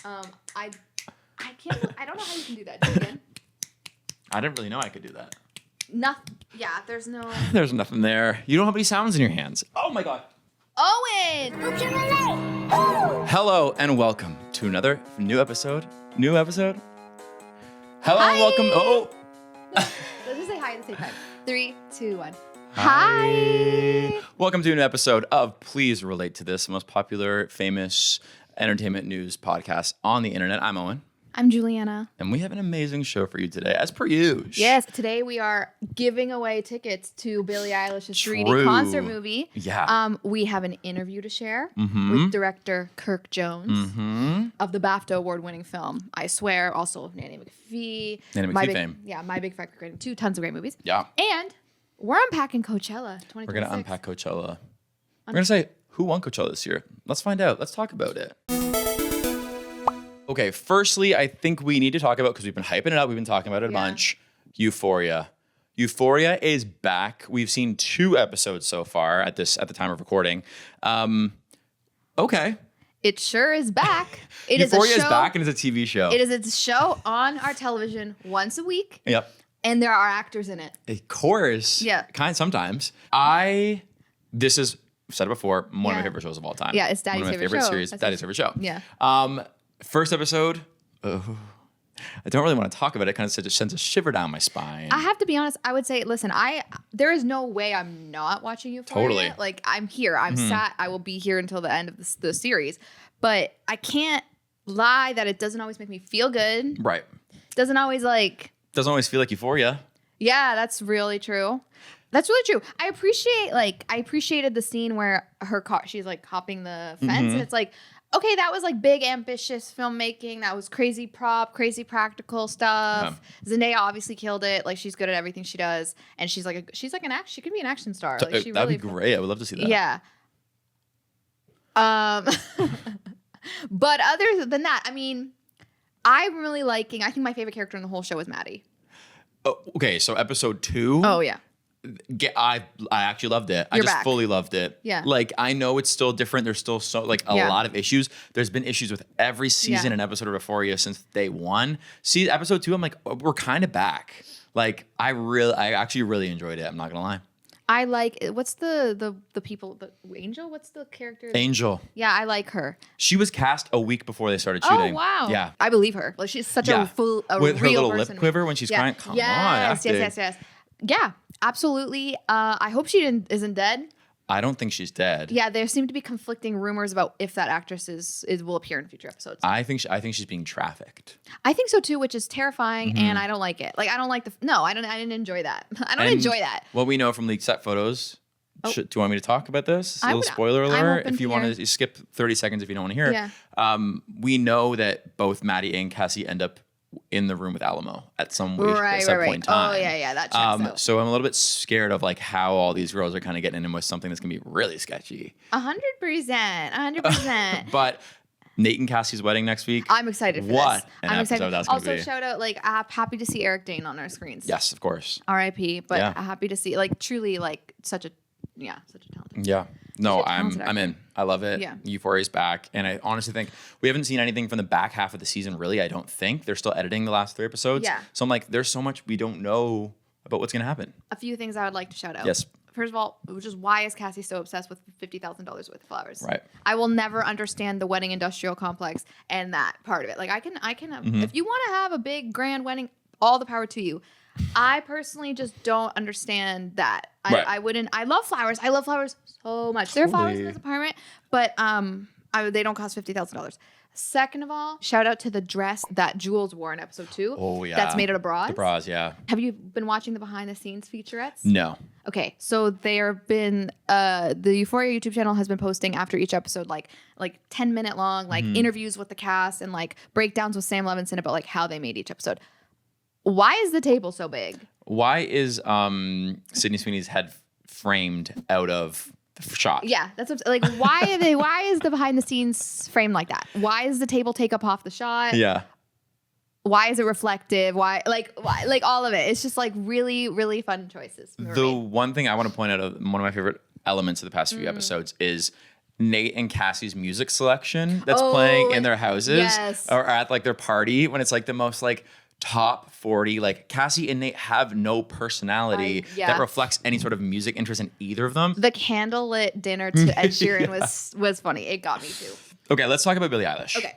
I can't. I don't know how you can do that. Do it again. I didn't really know I could do that. Nothing. Yeah, there's no. There's nothing there. You don't have any sounds in your hands. Oh my god. Owen! Hello and welcome to another new episode. Hello Hi. and welcome. Oh. Let's just say hi at the same time. 3, 2, 1. Hi. Welcome to an episode of Please Relate to This, the most popular, famous entertainment news podcast on the internet. I'm Owen. I'm Juliana. And we have an amazing show for you today, as per usual. Yes, today we are giving away tickets to Billie Eilish's 3D concert movie. Yeah. We have an interview to share with director Kirk Jones of the BAFTA award-winning film I Swear, also Nanny McPhee. Fame. Yeah, My Big Fat Great 2, tons of great movies. Yeah. And we're unpacking Coachella 2026. We're going to unpack Coachella. We're going to say, who won Coachella this year? Let's find out. Let's talk about it. Okay, firstly, I think we need to talk about, because we've been hyping it up, we've been talking about it a bunch, Euphoria. Euphoria is back. We've seen 2 episodes so far at the time of recording. Okay. It sure is back. Euphoria is back and it's a TV show. It is a show on our television once a week. Yep. And there are actors in it. Of course. Yeah. Sometimes. This is, I've said it before, one of my favorite shows of all time. Yeah, it's Daddy's favorite show. Series, Daddy's favorite show. Yeah. First episode, I don't really want to talk about it. It kind of just sends a shiver down my spine. I have to be honest. I would say, listen, there is no way I'm not watching Euphoria. Totally. Like, I'm here. I'm sat. I will be here until the end of the series. But I can't lie that it doesn't always make me feel good. Right. Doesn't always Doesn't always feel like Euphoria. Yeah, that's really true. That's really true. I appreciated the scene where she's like hopping the fence, and it's like, okay, that was like big, ambitious filmmaking. That was crazy practical stuff. Zendaya obviously killed it. Like, she's good at everything she does, and she could be an action star. Like, that'd be great. I would love to see that. Yeah. But other than that, I mean, I'm really liking. I think my favorite character in the whole show is Maddie. Oh, okay, so episode 2. Oh yeah. I actually loved it. I You're just back. fully loved it. Yeah. Like, I know it's still different. There's still a lot of issues. There's been issues with every season and episode of Euphoria since day 1. See, episode 2, I'm like, we're kind of back. Like, I actually really enjoyed it. I'm not gonna lie. I like, what's the people, Angel? What's the character? Angel. Yeah, I like her. She was cast a week before they started shooting. Oh, wow. Yeah. I believe her. Like, she's such with real her little person. lip quiver when she's crying. Come on, acting. Yes. Yeah, absolutely. I hope she isn't dead. I don't think she's dead. Yeah, there seem to be conflicting rumors about if that actress will appear in future episodes. I think she's being trafficked. I think so too, which is terrifying, and I don't like it. Like, I don't like I didn't enjoy that. I don't enjoy that. What we know from leaked set photos. Do you want me to talk about this? A little spoiler I'm alert. open If you want to skip 30 seconds if you don't want to hear it. Yeah. We know that both Maddie and Cassie end up in the room with Alamo at some point in time. Oh, yeah, that checks out. So I'm a little bit scared of like how all these girls are kind of getting in with something that's going to be really sketchy. 100%. But Nate and Cassie's wedding next week. I'm excited for what this. an I'm episode excited. that's going to Also, be. shout out, like, I'm happy to see Eric Dane on our screens. Yes, of course. R.I.P. But Yeah. happy to see, like, truly, like, such a talented. Yeah. No, Such a talented I'm in. I love it. Yeah. Euphoria's back. And I honestly think we haven't seen anything from the back half of the season, really. I don't think. They're still editing the last 3 episodes. Yeah. So I'm like, there's so much we don't know about what's going to happen. A few things I would like to shout out. Yes. First of all, which is why is Cassie so obsessed with $50,000 worth of flowers? Right. I will never understand the wedding industrial complex and that part of it. Like, I can if you want to have a big grand wedding, all the power to you. I personally just don't understand that. Right. I wouldn't. I love flowers. I love flowers so much. There are flowers in this apartment, but they don't cost $50,000. Second of all, shout out to the dress that Jules wore in episode 2. Oh, yeah. That's made out of bras. The bras, yeah. Have you been watching the behind the scenes featurettes? No. Okay, so there have been the Euphoria YouTube channel has been posting after each episode like 10-minute long interviews with the cast and like breakdowns with Sam Levinson about like how they made each episode. Why is the table so big? Why is Sydney Sweeney's head framed out of the shot? Yeah, that's like why is the behind the scenes framed like that? Why does the table take up half the shot? Yeah. Why is it reflective? Why all of it? It's just like really, really fun choices. The one thing I want to point out, one of my favorite elements of the past few episodes is Nate and Cassie's music selection that's playing in their houses or at like their party when it's like the most like top 40. Like Cassie and Nate have no personality that reflects any sort of music interest in either of them. The candlelit dinner to Ed Sheeran was funny. It got me too. Okay, let's talk about Billie Eilish. Okay.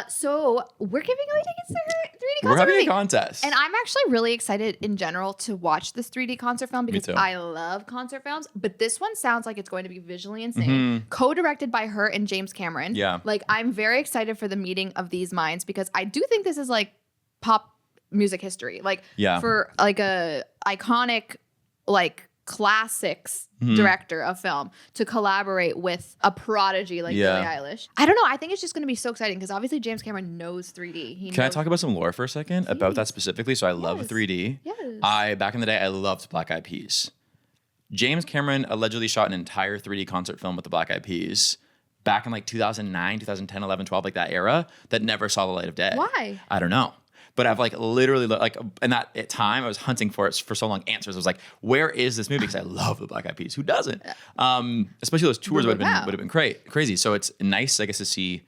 So we're giving away tickets to her 3D concert. We're having a contest. And I'm actually really excited in general to watch this 3D concert film because I love concert films. But this one sounds like it's going to be visually insane. Co-directed by her and James Cameron. Yeah. Like, I'm very excited for the meeting of these minds because I do think this is like pop music history. Like, for like a iconic, like, classics director of film to collaborate with a prodigy like Billie Eilish. I don't know. I think it's just going to be so exciting because obviously James Cameron knows 3D. Can I talk about some lore for a second about that specifically? So I love 3D. Yes. Back in the day, I loved Black Eyed Peas. James Cameron allegedly shot an entire 3D concert film with the Black Eyed Peas back in like 2009, 2010, 11, 12, like that era that never saw the light of day. Why? I don't know. But I've like literally like in that time I was hunting for it for so long answers. I was like, where is this movie? Because I love the Black Eyed Peas. Who doesn't? Especially those tours would have been crazy. So it's nice, I guess, to see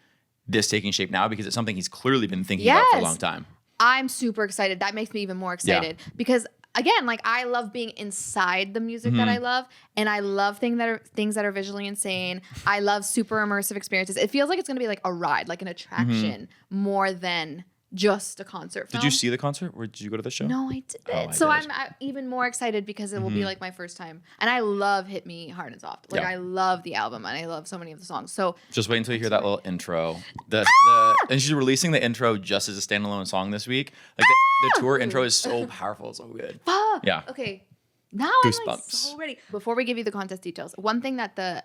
this taking shape now because it's something he's clearly been thinking about for a long time. I'm super excited. That makes me even more excited because again, like I love being inside the music that I love, and I love things that are visually insane. I love super immersive experiences. It feels like it's going to be like a ride, like an attraction, more than just a concert film. Did you see the concert? Or did you go to the show? No, I didn't. I'm even more excited because it will be like my first time. And I love Hit Me Hard and Soft. Like I love the album and I love so many of the songs. So just wait until you hear that little intro. And she's releasing the intro just as a standalone song this week. Like the tour intro is so powerful, so good. Yeah. Okay. Now I'm like so ready. Before we give you the contest details, one thing that the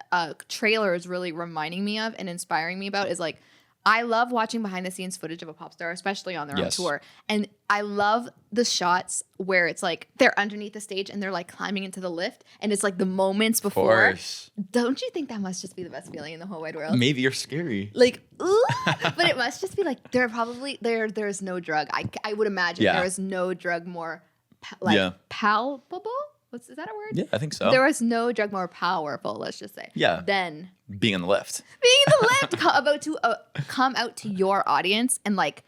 trailer is really reminding me of and inspiring me about is like, I love watching behind the scenes footage of a pop star, especially on their own tour. And I love the shots where it's like they're underneath the stage and they're like climbing into the lift. And it's like the moments before. Don't you think that must just be the best feeling in the whole wide world? Maybe you're scary. Like, ooh. But it must just be like, there's no drug. I would imagine there is no drug more palpable. Is that a word? Yeah, I think so. There was no drug more powerful, let's just say. Yeah. Than being in the lift. Being in the lift, about to come out to your audience and like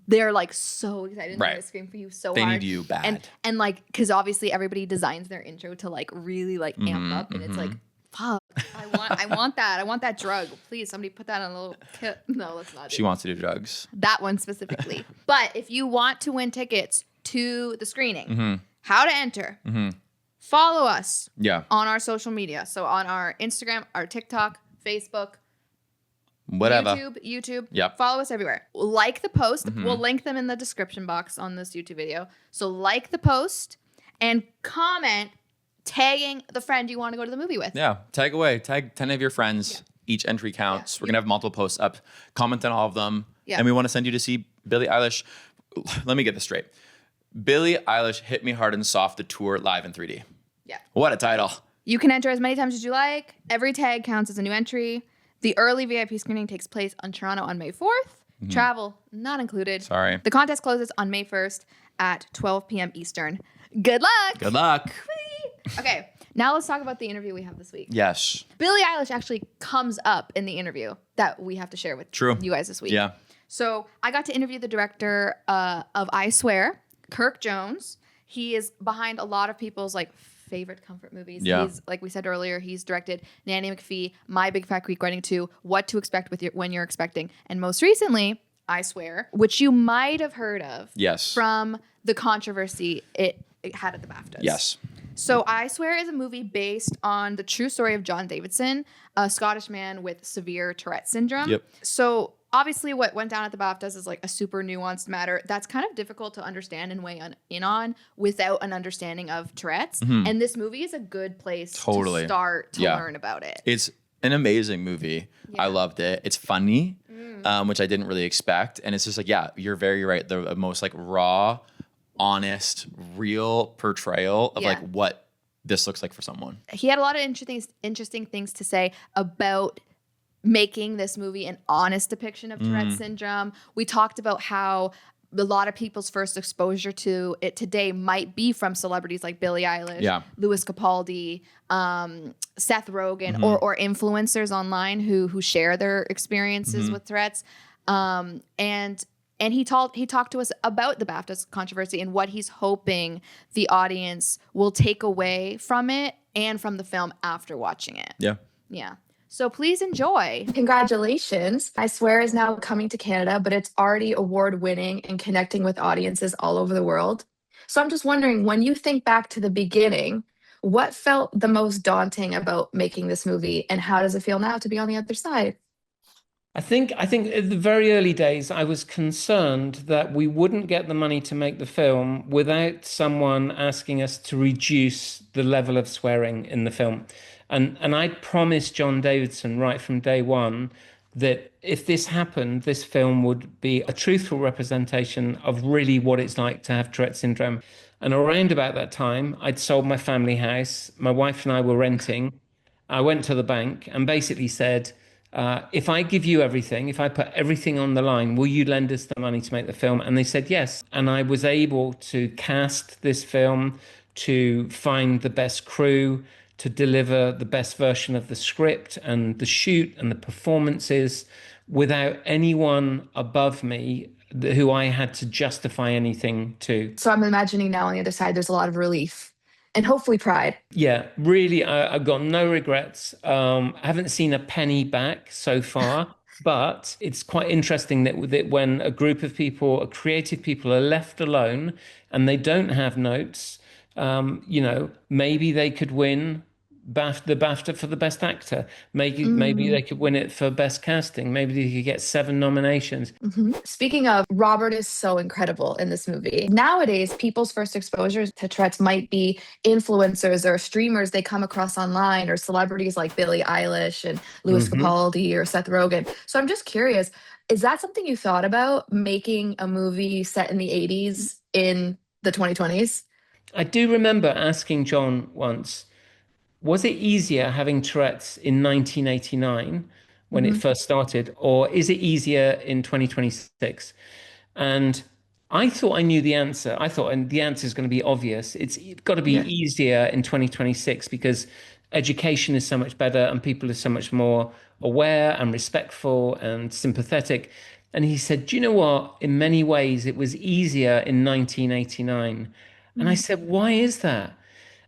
they're like so excited and they're gonna scream for you so hard. They need you bad. And like, because obviously everybody designs their intro to like really like amp up, and it's like, fuck, I want that. I want that drug. Please, somebody put that on a little kit. No, let's not. She wants to do drugs. That one specifically. But if you want to win tickets to the screening, how to enter. Follow us on our social media. So on our Instagram, our TikTok, Facebook, whatever. YouTube. Yep. Follow us everywhere. Like the post. We'll link them in the description box on this YouTube video. So like the post and comment tagging the friend you want to go to the movie with. Yeah. Tag away. Tag 10 of your friends. Each entry counts. We're going to have multiple posts up. Comment on all of them. Yeah. And we want to send you to see Billie Eilish. Let me get this straight. Billie Eilish Hit Me Hard and Soft, the tour live in 3D. Yeah. What a title. You can enter as many times as you like. Every tag counts as a new entry. The early VIP screening takes place on Toronto on May 4th. Travel not included. Sorry. The contest closes on May 1st at 12 p.m. Eastern. Good luck. Good luck. Okay. Now let's talk about the interview we have this week. Yes. Billie Eilish actually comes up in the interview that we have to share with you guys this week. Yeah. So I got to interview the director of I Swear, Kirk Jones. He is behind a lot of people's like favorite comfort movies. Yeah. He's, like we said earlier, he's directed Nanny McPhee, My Big Fat Greek Wedding 2, What to Expect When You're Expecting, and most recently, I Swear, which you might have heard of. Yes. From the controversy it had at the BAFTAs. Yes. So I Swear is a movie based on the true story of John Davidson, a Scottish man with severe Tourette syndrome. Yep. So obviously what went down at the BAFTAs is like a super nuanced matter that's kind of difficult to understand and weigh in on without an understanding of Tourette's. And this movie is a good place to start to learn about it. It's an amazing movie. I loved it. It's funny, which I didn't really expect. And it's just like, you're very right. The most like raw, honest, real portrayal of like what this looks like for someone. He had a lot of interesting things to say about making this movie an honest depiction of Tourette's syndrome. We talked about how a lot of people's first exposure to it today might be from celebrities like Billie Eilish, Yeah. Louis Capaldi, Seth Rogen, Mm-hmm. or influencers online who share their experiences Mm-hmm. with Tourette's. And he talked to us about the BAFTA controversy and what he's hoping the audience will take away from it and from the film after watching it. Yeah. Yeah. So please enjoy. Congratulations. I Swear is now coming to Canada, but it's already award-winning and connecting with audiences all over the world. So I'm just wondering, when you think back to the beginning, what felt the most daunting about making this movie, and how does it feel now to be on the other side? I think in the very early days, I was concerned that we wouldn't get the money to make the film without someone asking us to reduce the level of swearing in the film. And I promised John Davidson right from day one that if this happened, this film would be a truthful representation of really what it's like to have Tourette syndrome. And around about that time, I'd sold my family house. My wife and I were renting. I went to the bank and basically said, if I give you everything, if I put everything on the line, will you lend us the money to make the film? And they said yes. And I was able to cast this film, to find the best crew, to deliver the best version of the script and the shoot and the performances without anyone above me who I had to justify anything to. So I'm imagining now on the other side, there's a lot of relief and hopefully pride. Yeah, really, I've got no regrets. I haven't seen a penny back so far, but it's quite interesting that when a group of people, creative people, are left alone and they don't have notes, maybe they could win the BAFTA for the best actor. Maybe they could win it for best casting. Maybe they could get 7 nominations. Speaking of, Robert is so incredible in this movie. Nowadays, people's first exposures to Tourette's might be influencers or streamers they come across online, or celebrities like Billie Eilish and Louis Capaldi or Seth Rogen. So I'm just curious, is that something you thought about, making a movie set in the 80s in the 2020s? I do remember asking John once, was it easier having Tourette's in 1989 when it first started, or is it easier in 2026? And I thought I knew the answer. I thought, and the answer is going to be obvious. It's got to be easier in 2026 because education is so much better and people are so much more aware and respectful and sympathetic. And he said, do you know what? In many ways, it was easier in 1989. And I said, why is that?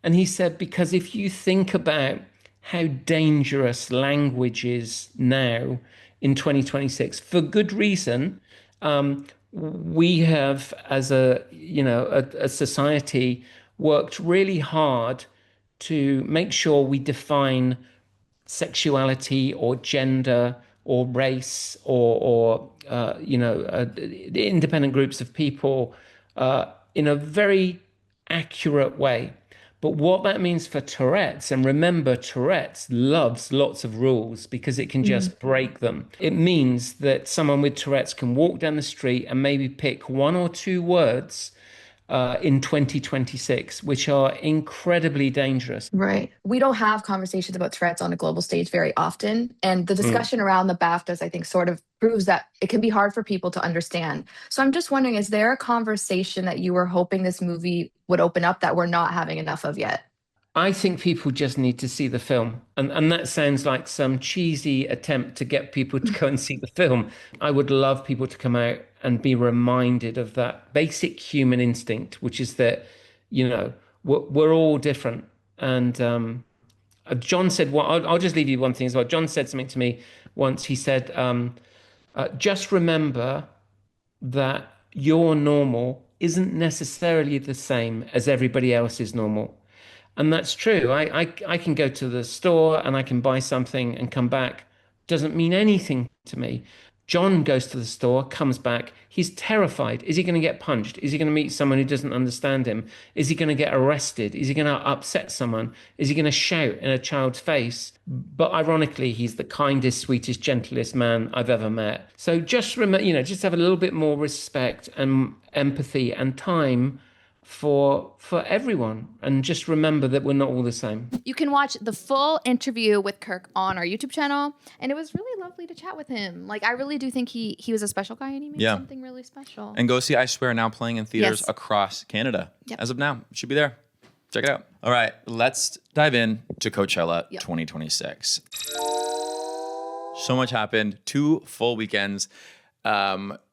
And he said, because if you think about how dangerous language is now in 2026, for good reason, we have, as a society, worked really hard to make sure we define sexuality or gender or race or independent groups of people in a very accurate way. But what that means for Tourette's, and remember, Tourette's loves lots of rules because it can just break them. It means that someone with Tourette's can walk down the street and maybe pick 1 or 2 words in 2026, which are incredibly dangerous. Right. We don't have conversations about Tourette's on a global stage very often. And the discussion around the BAFTAs, I think, sort of proves that it can be hard for people to understand. So I'm just wondering, is there a conversation that you were hoping this movie would open up that we're not having enough of yet? I think people just need to see the film. And that sounds like some cheesy attempt to get people to go and see the film. I would love people to come out and be reminded of that basic human instinct, which is that, we're all different. And John said, well, I'll just leave you one thing as well. John said something to me once. He said, just remember that your normal isn't necessarily the same as everybody else's normal. And that's true. I can go to the store and I can buy something and come back. Doesn't mean anything to me. John goes to the store, comes back. He's terrified. Is he going to get punched? Is he going to meet someone who doesn't understand him? Is he going to get arrested? Is he going to upset someone? Is he going to shout in a child's face? But ironically, he's the kindest, sweetest, gentlest man I've ever met. So just remember, just have a little bit more respect and empathy and time for everyone, and just remember that we're not all the same. You can watch the full interview with Kirk on our YouTube channel, and it was really lovely to chat with him. Like, I really do think he was a special guy, and he made something really special. And go see I Swear now playing in theaters Yes. across Canada. As of now, it should be there. Check it out. All right, let's dive in to Coachella 2026. So much happened. 2 full weekends.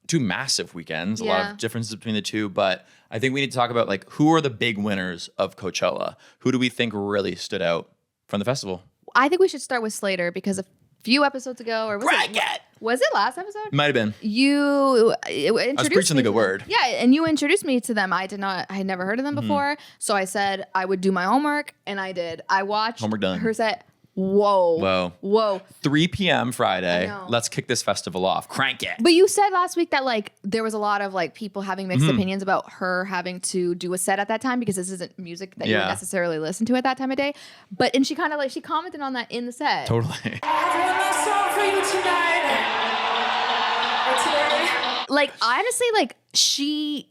2 massive weekends, a lot of differences between the two, but I think we need to talk about like who are the big winners of Coachella? Who do we think really stood out from the festival? I think we should start with Slayyyter because a few episodes ago, or was it last episode? Might have been. You introduced I was preaching the good them. word. Yeah, and you introduced me to them. I had never heard of them before, so I said I would do my homework, and I did. I watched Homework done. her set. Whoa. 3 p.m. Friday. I know. Let's kick this festival off. Crank it. But you said last week that like there was a lot of like people having mixed opinions about her having to do a set at that time because this isn't music that you would necessarily listen to at that time of day. But and she kind of like she commented on that in the set. Totally. Like honestly, like she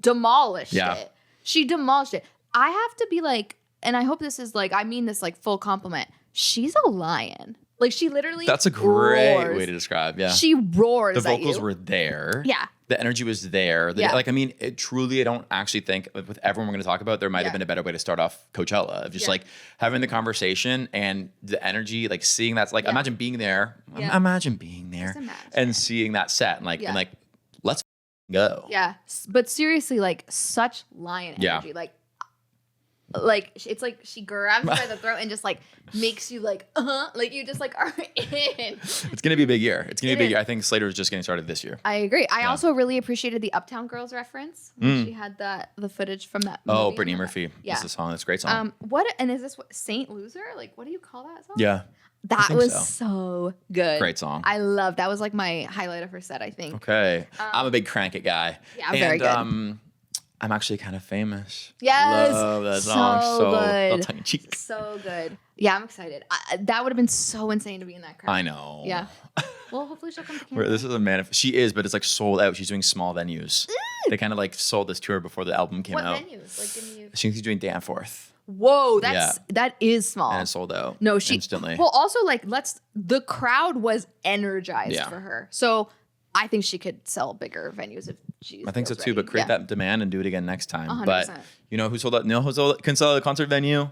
demolished it. She demolished it. I have to be like, and I hope this is like, I mean this like full compliment. She's a lion. Like she literally That's a great roars. way to describe. Yeah. She roars. The vocals at you. were there. Yeah. The energy was there. Like, I mean, it truly, I don't actually think with everyone we're going to talk about, there might have been a better way to start off Coachella of just like having the conversation and the energy, like seeing that's like, imagine being there. Imagine being there and seeing that set and like, let's go. Yeah. But seriously, like such lion energy. Like it's like she grabs you by the throat and just like makes you like you just like are in. It's gonna be a big year. It's gonna be a big year. I think Slayyyter is just getting started this year. I agree. I also really appreciated the Uptown Girls reference when she had the footage from that movie. Oh, Brittany Murphy. Yeah, that's the song. That's a great song. Is this Saint Loser? Like what do you call that song? Yeah. That was so good. Great song. I love that. Was like my highlight of her set, I think. Okay. I'm a big Crank It guy. Yeah, very good. I'm actually kind of famous. Yes. Love that song. So good. tongue in cheek. So good. Yeah, I'm excited. That would have been so insane to be in that crowd. I know. Yeah. Well, hopefully she'll come to Canada. This is a manifest. She is, but it's like sold out. She's doing small venues. They kind of like sold this tour before the album came out. What venues? Like, give me. She's doing Danforth. Whoa, that is small. And it's sold out. No, she instantly. Well, also like the crowd was energized for her. So I think she could sell bigger venues if she. I think so too, but create that demand and do it again next time. 100%. But you know who sold out? Can sell a concert venue?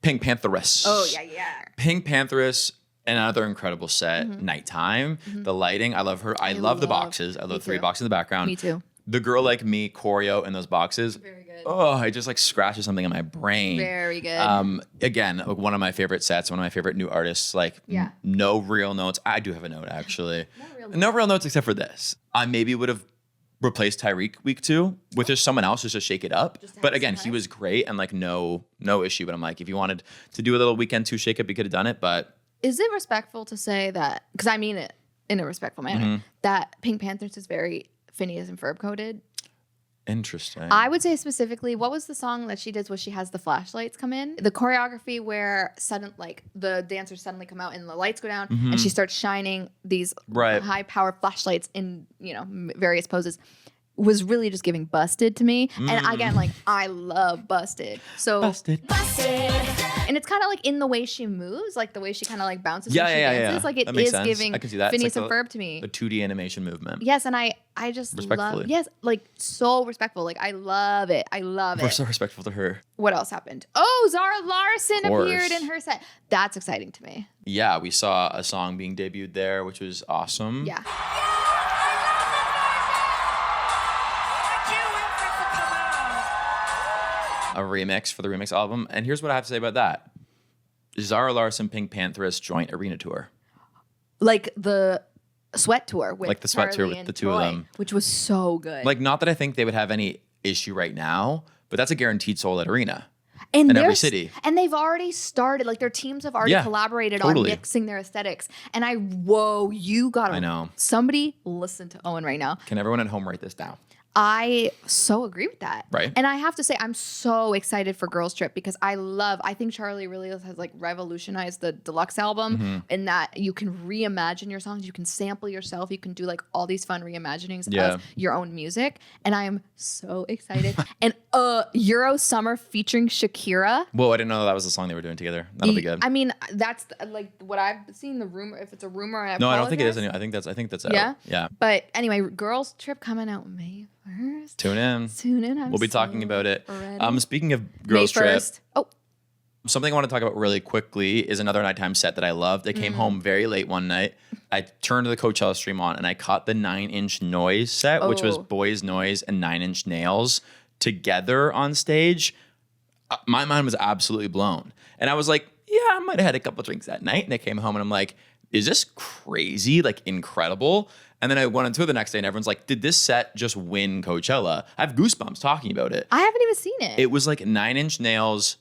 PinkPantheress. Oh yeah. PinkPantheress. Another incredible set. Nighttime. The lighting. I love her. I love the boxes. I love 3 boxes in the background. Me too. The Girl Like Me choreo in those boxes. Very good. Oh, it just like scratches something in my brain. Very good. Again, like one of my favorite sets, one of my favorite new artists. Like no real notes. I do have a note actually. No real notes except for this. I maybe would have replaced Tyreek week 2 with just someone else just to shake it up. But again, he was great and like no issue. But I'm like, if you wanted to do a little weekend 2 shake up, you could have done it. But is it respectful to say that? Because I mean it in a respectful manner. That PinkPantheress is very Phineas and Ferb coded. Interesting. I would say specifically, what was the song that she did where she has the flashlights come in? The choreography where the dancers suddenly come out and the lights go down and she starts shining these high power flashlights in, various poses was really just giving Busted to me. And again, like I love Busted. So Busted. And it's kind of like in the way she moves, like the way she kind of like bounces when she dances. Like it is giving I can see that. Phineas like and Ferb to me. The 2D animation movement. Yes, and I just love like so respectful. Like I love it. We're so respectful to her. What else happened? Oh, Zara Larsson appeared in her set. That's exciting to me. Yeah, we saw a song being debuted there, which was awesome. Yeah. A remix for the remix album. And here's what I have to say about that. Zara Larsson, PinkPantheress joint arena tour. Like the Sweat tour with the Sweat tour with the two of them. Which was so good. Like, not that I think they would have any issue right now, but that's a guaranteed sold out arena. In every city. And they've already started, like their teams have already collaborated on mixing their aesthetics. And you gotta. I know. Somebody listen to Owen right now. Can everyone at home write this down? I so agree with that. Right. And I have to say, I'm so excited for Girls Trip because I think Charlie really has like revolutionized the deluxe album in that you can reimagine your songs, you can sample yourself, you can do like all these fun reimaginings of your own music. And I am so excited. And Euro Summer featuring Shakira. Whoa, I didn't know that was the song they were doing together. That'll be good. I mean, that's like what I've seen the rumor. If it's a rumor, I No, I don't think it is. apologize. I think that's out. Yeah? Yeah. But anyway, Girls Trip coming out May 1st. Tune in. Tune in. We'll be talking about it. ready. Speaking of Girls Trip, 1st. Oh, something I want to talk about really quickly is another nighttime set that I loved. I came home very late one night. I turned the Coachella stream on and I caught the 9-inch Noise set, which was Boys Noise and 9-inch Nails together on stage. My mind was absolutely blown. And I was like, yeah, I might have had a couple drinks that night. And I came home and I'm like, is this crazy? Like incredible. And then I went into it the next day and everyone's like, did this set just win Coachella? I have goosebumps talking about it. I haven't even seen it. It was like 9-inch Nails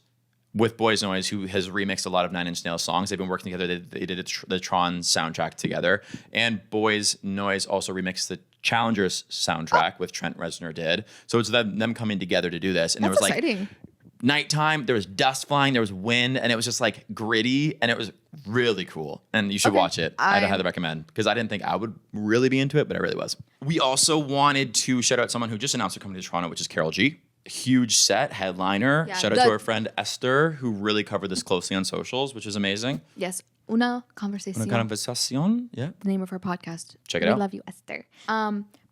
with Boys Noise, who has remixed a lot of 9-inch Nails songs. They've been working together. They did the Tron soundtrack together. And Boys Noise also remixed the Challengers soundtrack, which Trent Reznor did. So it's them coming together to do this. And That's it was exciting. like nighttime, there was dust flying, there was wind, and it was just like gritty, and it was really cool. And you should watch it. I'd highly recommend, because I didn't think I would really be into it, but I really was. We also wanted to shout out someone who just announced they're coming to Toronto, which is Carol G. Huge set, headliner. Yeah, Shout out to our friend Esther, who really covered this closely on socials, which is amazing. Yes. Una Conversación. Una conversación, yeah. The name of her podcast. Check it out. We love you, Esther.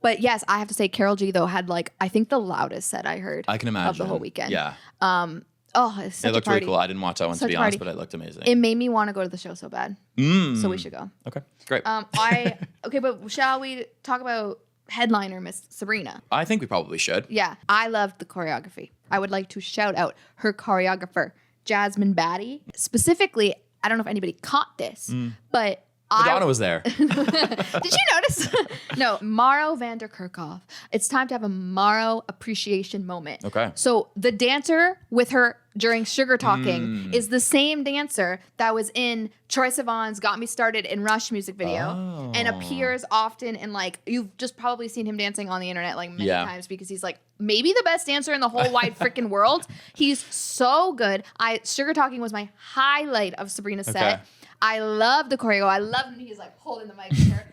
But yes, I have to say, Carol G though had like I think the loudest set I heard. I can imagine. Of the whole weekend. Yeah. It's such It looked a party. really cool. I didn't watch that one, to be honest, but it looked amazing. It made me want to go to the show so bad. So we should go. Okay, great. Okay, but shall we talk about headliner Miss Sabrina? I think we probably should. Yeah, I loved the choreography. I would like to shout out her choreographer, Jasmine Batty. Specifically, I don't know if anybody caught this, but Madonna was there. Did you notice? No, Maro van der Kerkhoff. It's time to have a Maro appreciation moment. Okay. So the dancer with her during Sugar Talking is the same dancer that was in Troye Sivan's Got Me Started in Rush music video and appears often in like, you've just probably seen him dancing on the internet like many times because he's like maybe the best dancer in the whole wide freaking world. He's so good. Sugar Talking was my highlight of Sabrina's set. I love the choreo. I love him. He's like holding the mic for her.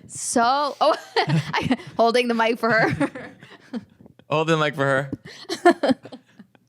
Holding the mic for her. Holding the mic for her.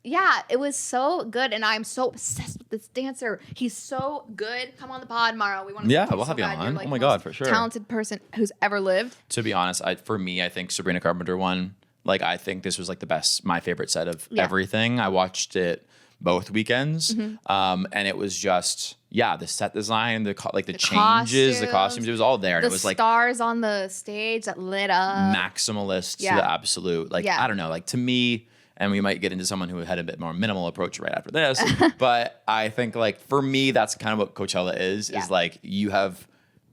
Yeah, it was so good, and I'm so obsessed with this dancer. He's so good. Come on the pod, Maro. We want to. Yeah, we'll have you on. You're, like, oh my the God, most for sure. Talented person who's ever lived. To be honest, for me, I think Sabrina Carpenter won. Like, I think this was like the best, my favorite set of everything. I watched it both weekends, and it was just the set design, the changes, the costumes. It was all there, and it was like stars on the stage that lit up. Maximalist to the absolute. Like I don't know, like to me. And we might get into someone who had a bit more minimal approach right after this. But I think like for me, that's kind of what Coachella is like you have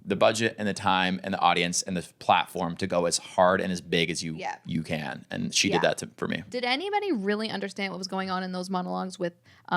the budget and the time and the audience and the platform to go as hard and as big as you can. And she did that for me. Did anybody really understand what was going on in those monologues with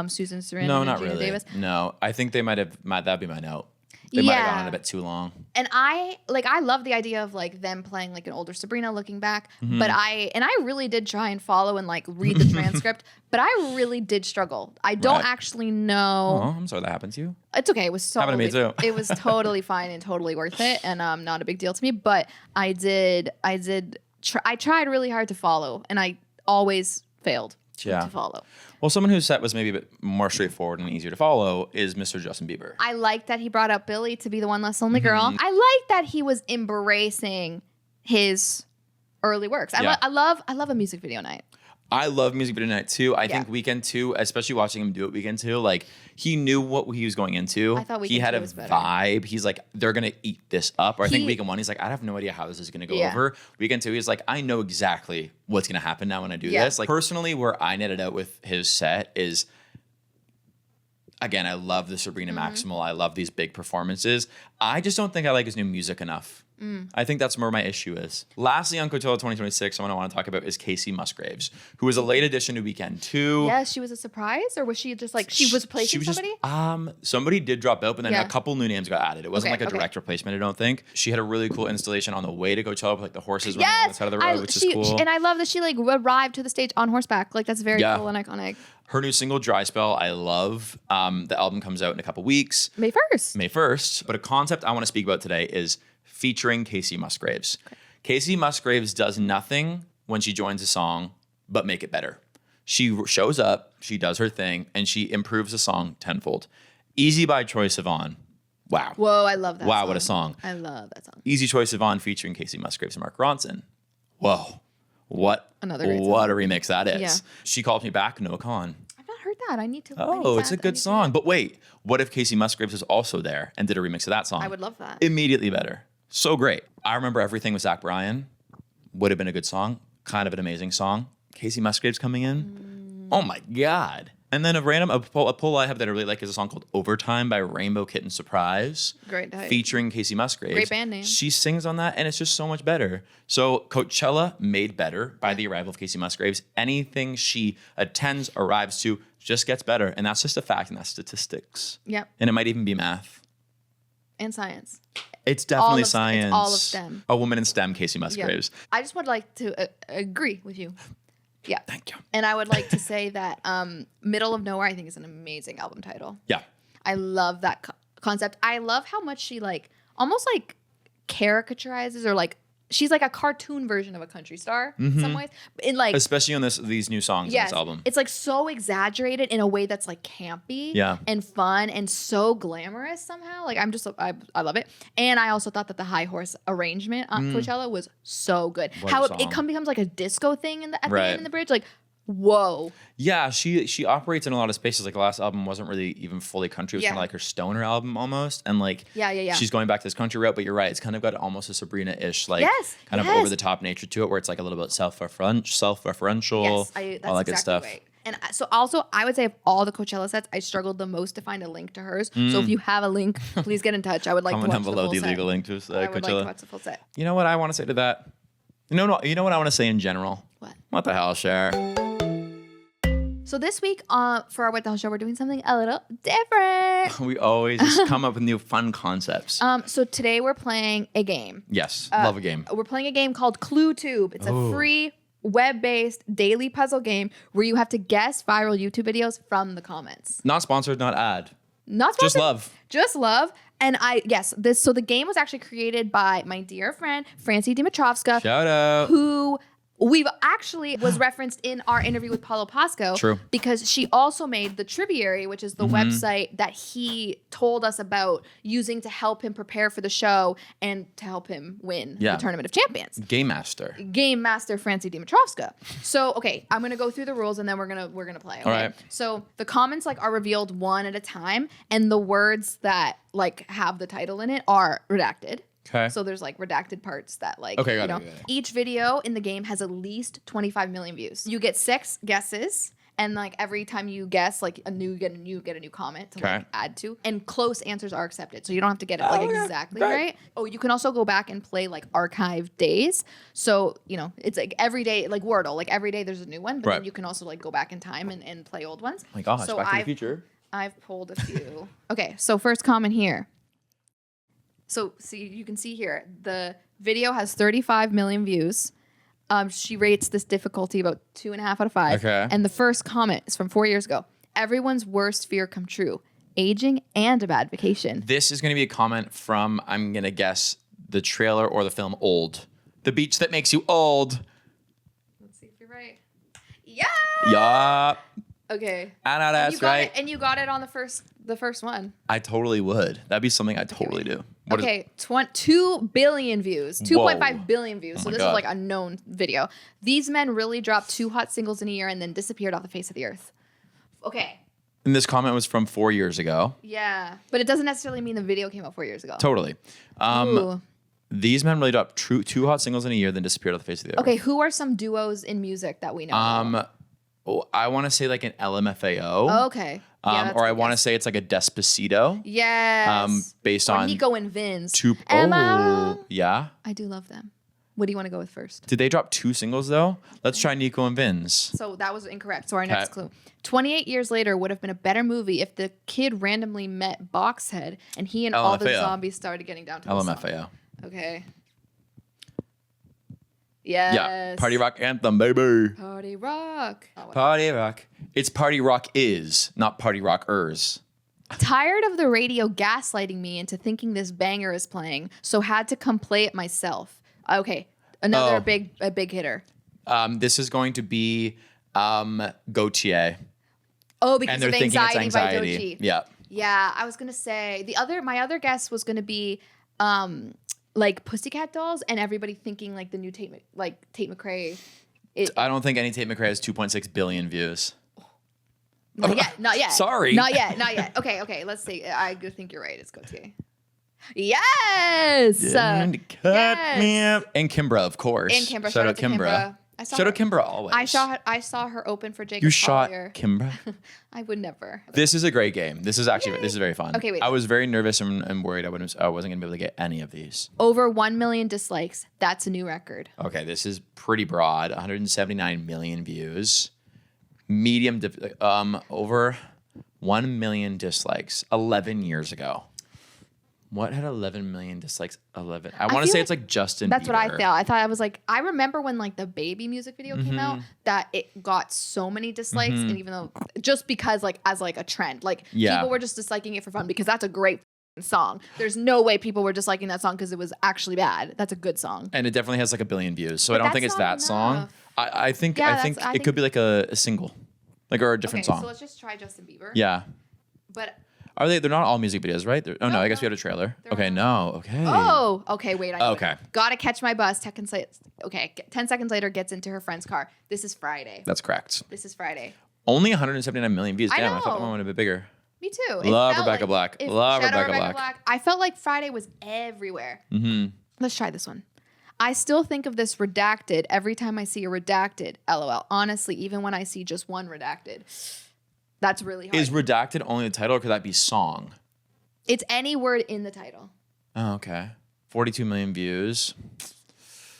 Susan Sarandon no, and not Gina really. Davis? No, I think they that'd be my note. They might have gone on a bit too long. And I love the idea of like them playing like an older Sabrina looking back. But I really did try and follow and like read the transcript, but I really did struggle. I don't actually know. Oh, I'm sorry that happened to you. It's okay. It was happened to me too. It was totally fine and totally worth it, and not a big deal to me. But I tried really hard to follow, and I always failed to follow. Well, someone whose set was maybe a bit more straightforward and easier to follow is Mr. Justin Bieber. I like that he brought up Billy to be the one less lonely girl. I like that he was embracing his early works. I love a music video night. I love music video night too. I think Weekend 2, especially watching him do it Weekend 2, like he knew what he was going into. I thought he had a was better. vibe. He's like, they're gonna eat this up. Or I think Weekend 1, he's like, I have no idea how this is gonna go over. Weekend 2, he's like, I know exactly what's gonna happen now when I do this. Like personally, where I netted out with his set is, again, I love the Sabrina Maximal. I love these big performances. I just don't think I like his new music enough. I think that's where my issue is. Lastly, on Coachella 2026, someone I want to talk about is Casey Musgraves, who was a late addition to Weekend 2. Yes, she was a surprise, or was she just like she was replacing somebody? Somebody did drop out, but then a couple new names got added. It wasn't like a direct replacement, I don't think. She had a really cool installation on the way to Coachella with like the horses running on the side of the road, which is cool. And I love that she like arrived to the stage on horseback. Like that's very cool and iconic. Her new single, Dry Spell, I love. The album comes out in a couple weeks. May 1st. May 1st. But a concept I want to speak about today is featuring Casey Musgraves. Okay. Casey Musgraves does nothing when she joins a song but make it better. She shows up, she does her thing, and she improves the song tenfold. Easy by Troye Sivan. Wow. Whoa, I love that Wow, song. what a song. I love that song. Easy Troye Sivan featuring Casey Musgraves and Mark Ronson. Whoa. What a remix that is. Yeah. She Called Me Back, Noah Khan. I've not heard that. I need to. It's a good song. But wait, what if Casey Musgraves was also there and did a remix of that song? I would love that. Immediately better. So great. I remember Everything with Zach Bryan. Would have been a good song. Kind of an amazing song. Casey Musgraves coming in. Oh my God. And then a pull I have that I really like is a song called Overtime by Rainbow Kitten Surprise. Great type. Featuring Casey Musgraves. Great band name. She sings on that and it's just so much better. So Coachella made better by the arrival of Casey Musgraves. Anything she attends, arrives to, just gets better. And that's just a fact and that's statistics. Yep. And it might even be math. And science. It's definitely science. It's all of STEM. A woman in STEM, Casey Musgraves. Yeah. I just would like to agree with you. Yeah. Thank you. And I would like to say that Middle of Nowhere, I think, is an amazing album title. Yeah. I love that concept. I love how much she like almost like caricaturizes or like she's like a cartoon version of a country star in some ways. In like especially on these new songs on this album. It's like so exaggerated in a way that's like campy and fun and so glamorous somehow. Like I love it. And I also thought that the high horse arrangement on Coachella was so good. How it becomes like a disco thing at the end in the bridge. Like, whoa. Yeah, she operates in a lot of spaces. Like the last album wasn't really even fully country. It was kind of like her stoner album almost. And like she's going back to this country route, but you're right. It's kind of got almost a Sabrina-ish, like kind of over the top nature to it where it's like a little bit self-referential, that's all that good stuff. Right. And so also I would say of all the Coachella sets, I struggled the most to find a link to hers. So if you have a link, please get in touch. I would like to watch the full set. Below the legal link to Coachella. I would like to watch the full set. You know what I want to say to that? You know what I want to say in general? What the hell, Cher? So this week for our What the Hell Show, we're doing something a little different. We always just come up with new fun concepts. So today we're playing a game. Yes, love a game. We're playing a game called ClueTube. It's a free web-based daily puzzle game where you have to guess viral YouTube videos from the comments. Not sponsored, not ad. Not sponsored. Just love. Just love. And so the game was actually created by my dear friend, Francie Dimitrovska. Shout out. Who we've actually was referenced in our interview with Paulo Pasco. True. Because she also made the Triviary, which is the website that he told us about using to help him prepare for the show and to help him win the Tournament of Champions. Game Master Francie Dimitrovska. So, okay, I'm going to go through the rules and then we're going to play. Okay? All right. So, the comments like are revealed one at a time and the words that like have the title in it are redacted. Okay. So there's like redacted parts that like, got it. Each video in the game has at least 25 million views. You get 6 guesses. And like every time you guess, like you get a new comment to like add to. And close answers are accepted. So you don't have to get it like exactly right. Oh, you can also go back and play like archived days. So, it's like every day, like Wordle, like every day there's a new one. But then you can also like go back in time and play old ones. Oh my gosh, so Back to the Future. I've pulled a few. Okay, so first comment here. So you can see here, the video has 35 million views. She rates this difficulty about 2.5 out of 5. Okay. And the first comment is from 4 years ago. Everyone's worst fear come true. Aging and a bad vacation. This is going to be a comment from, I'm going to guess, the trailer or the film Old. The beach that makes you old. Let's see if you're right. Yeah. Yeah. Okay. I know that's right. And you got it on the first one. I totally would. That'd be something I'd totally do. Okay, 2 billion views, 2.5 billion views. So this is like a known video. These men really dropped 2 hot singles in a year and then disappeared off the face of the earth. Okay. And this comment was from 4 years ago. Yeah, but it doesn't necessarily mean the video came out 4 years ago. Totally. These men really dropped 2 hot singles in a year, then disappeared off the face of the earth. Okay, who are some duos in music that we know? I want to say like an LMFAO. Oh, okay. that's Or I good want to guess. say it's like a Despacito. Yes. Based or on Nico and Vince. two. Emma. Oh, yeah. I do love them. What do you want to go with first? Did they drop 2 singles though? Let's try Nico and Vince. So that was incorrect. So our next Okay. clue. 28 years later would have been a better movie if the kid randomly met Boxhead and he and all the LMFAO. zombies started getting down to the song. LMFAO. Okay. Yes. Yeah. Party rock anthem, baby. Party rock. Oh, wow. Party rock. It's party rock is, not party rockers. Tired of the radio gaslighting me into thinking this banger is playing, so had to come play it myself. Okay. Another Oh. big hitter. This is going to be Gautier. Oh, because And they're of thinking it's anxiety by anxiety. Doechii. Yeah. Yeah, I was gonna say my other guess was gonna be like Pussycat Dolls and everybody thinking like the new Tate McRae. I don't think any Tate McRae has 2.6 billion views. Not yet. Sorry. Not yet. Okay, let's see. I think you're right. It's Gautier. Yes. Didn't cut me up. And Kimbra, of course. And Kimbra. Shout out Kimbra. Shout out Kimbra always. I saw her open for Jacob You shot Collier. Kimbra? I would never. This is a great game. This is very fun. Okay, wait. I was very nervous and worried I wasn't going to be able to get any of these. Over 1 million dislikes. That's a new record. Okay, this is pretty broad. 179 million views. Medium, over 1 million dislikes 11 years ago. What had 11 million dislikes? 11. I want to feel say like it's like Justin That's Bieber. what I thought. I was like, I remember when like the Baby music video came out that it got so many dislikes, and even though just because like as like a trend, like people were just disliking it for fun because that's a great song. There's no way people were disliking that song because it was actually bad. That's a good song. And it definitely has like 1 billion views. So But I don't think it's that's that not song. enough. I think Yeah, it could be like a single, like or a different song. So let's just try Justin Bieber. Yeah. But Are they? They're not all music videos, right? No, I guess we no. had a trailer. They're Okay, not. no. Okay. oh, okay. Wait. Okay. Gotta catch my bus. 10 seconds later, gets into her friend's car. This is Friday. That's correct. This is Friday. Only 179 million views. I Damn, I thought that know. one would have been bigger. Me too. Love felt Rebecca Black. Love shout out Rebecca Black. I felt like Friday was everywhere. Mm-hmm. Let's try this one. I still think of this redacted every time I see a redacted. LOL. Honestly, even when I see just one redacted, that's really hard. Is redacted only the title, or could that be song? It's any word in the title. Oh, okay. 42 million views.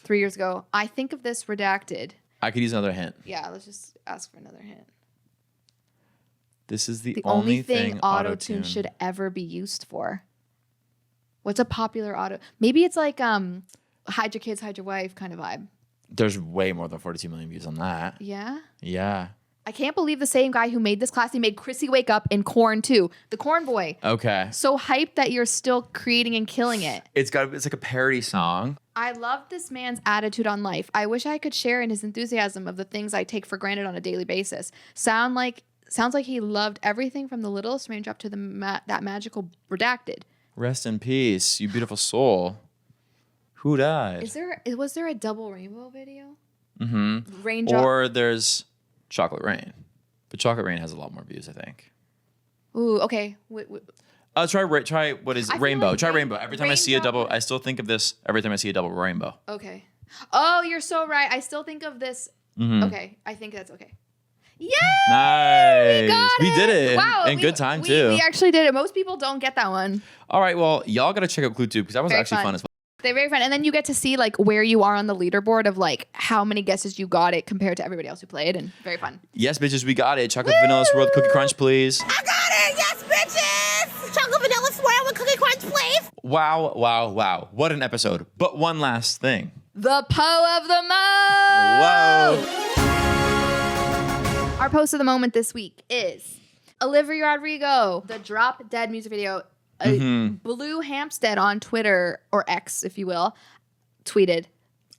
3 years ago, I think of this redacted. I could use another hint. Yeah, let's just ask for another hint. This is the only thing auto-tune auto-tune should ever be used for. What's a popular auto? Maybe it's like hide your kids, hide your wife kind of vibe. There's way more than 42 million views on that. Yeah. Yeah. I can't believe the same guy who made this classy made Chrissy Wake Up in Corn too. The Corn Boy. Okay. So hyped that you're still creating and killing it. It's like a parody song. I love this man's attitude on life. I wish I could share in his enthusiasm of the things I take for granted on a daily basis. Sounds like he loved everything from the littlest raindrop to that magical redacted. Rest in peace, you beautiful soul. Who died? Was there a double rainbow video? Mm-hmm. Raindrop. Or there's Chocolate Rain. But Chocolate Rain has a lot more views, I think. Ooh, okay. Try what is I feel Rainbow. like Try Rainbow. Every time I see a double, Raindrop- I still think of this every time I see a double rainbow. Okay. Oh, you're so right. I still think of this. Mm-hmm. Okay. I think that's okay. Yay! Nice. We did it. Wow. In good time, too. We actually did it. Most people don't get that one. All right, well, y'all got to check out Clue Tube because that was Very actually fun. fun as well. They're very fun. And then you get to see like where you are on the leaderboard of like how many guesses you got it compared to everybody else who played, and very fun. Yes, bitches, we got it. Chocolate Vanilla Swirl with Cookie Crunch, please. I got it! Yes, bitches! Chocolate vanilla swirl with cookie crunch, please! Wow, wow, wow. What an episode. But one last thing. The Poe of the Month! Whoa. Our post of the moment this week is Olivia Rodrigo, the Drop Dead music video. Blue Hampstead on Twitter, or X, if you will, tweeted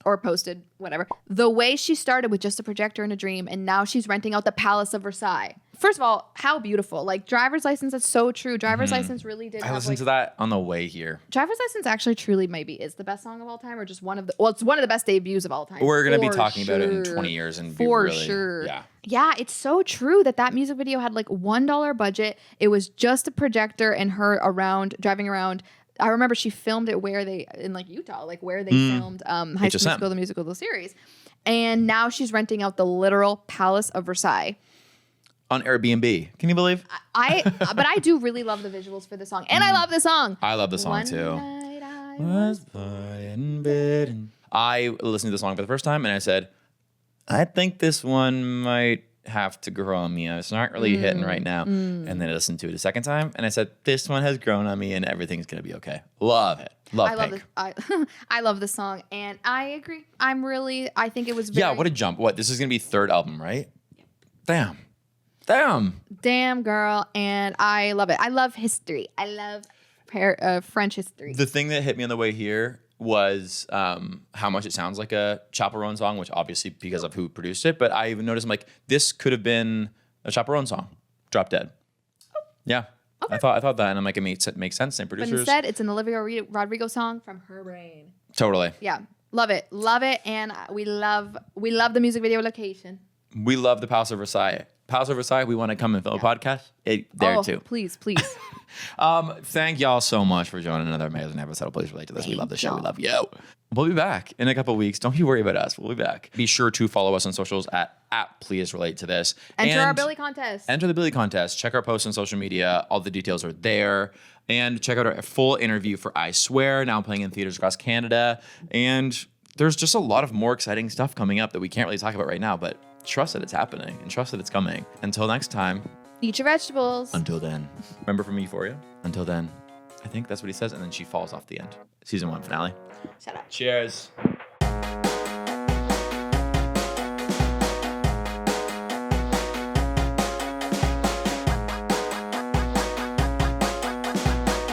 or posted, whatever, the way she started with just a projector and a dream, and now she's renting out the Palace of Versailles. First of all, how beautiful. Like, driver's license, that's so true. Driver's license really did I have, listened like, to that on the way here. Driver's license actually truly maybe is the best song of all time, or just one of the, well, it's one of the best debuts of all time. We're going to be For talking about it in sure. 20 years and be For really, sure. Yeah. Yeah, it's so true that music video had like $1 budget. It was just a projector and her driving around. I remember she filmed it in like Utah, like where they filmed High School HSM. Musical, the musical, the series. And now she's renting out the literal Palace of Versailles. on Airbnb. Can you believe? But I do really love the visuals for the song, and I love the song. I love the song One too. night I Was lying in bed and I listened to the song for the first time and I said, I think this one might have to grow on me. It's not really hitting right now. And then I listened to it a second time and I said, this one has grown on me and everything's going to be okay. Love it. Love Pink. I love the song, and I agree. I think it was very... Yeah, what a jump. What, this is going to be third album, right? Damn, girl, and I love it. I love history. I love French history. The thing that hit me on the way here was how much it sounds like a Chaperone song, which obviously because of who produced it, but I even noticed I'm like, this could have been a Chaperone song. Drop Dead. Yeah. Okay. I thought that, and I'm like, it makes sense. Same producers. But instead, it's an Olivia Rodrigo song from her brain. Totally. Yeah, love it, and we love the music video location. We love the Palace of Versailles. Palace of Versailles. We want to come and film a podcast. There too. Please. Thank y'all so much for joining another amazing episode. Please relate to this. We love the show. We love you. We'll be back in a couple of weeks. Don't you worry about us. We'll be back. Be sure to follow us on socials at Please Relate to This. Enter our Billy contest. Enter the Billy contest. Check our posts on social media. All the details are there. And check out our full interview for I Swear, now playing in theaters across Canada. And there's just a lot of more exciting stuff coming up that we can't really talk about right now, but trust that it's happening and trust that it's coming. Until next time. Eat your vegetables. Until then. Remember from Euphoria? Until then. I think that's what he says. And then she falls off the end. Season 1 finale. Shut up. Cheers.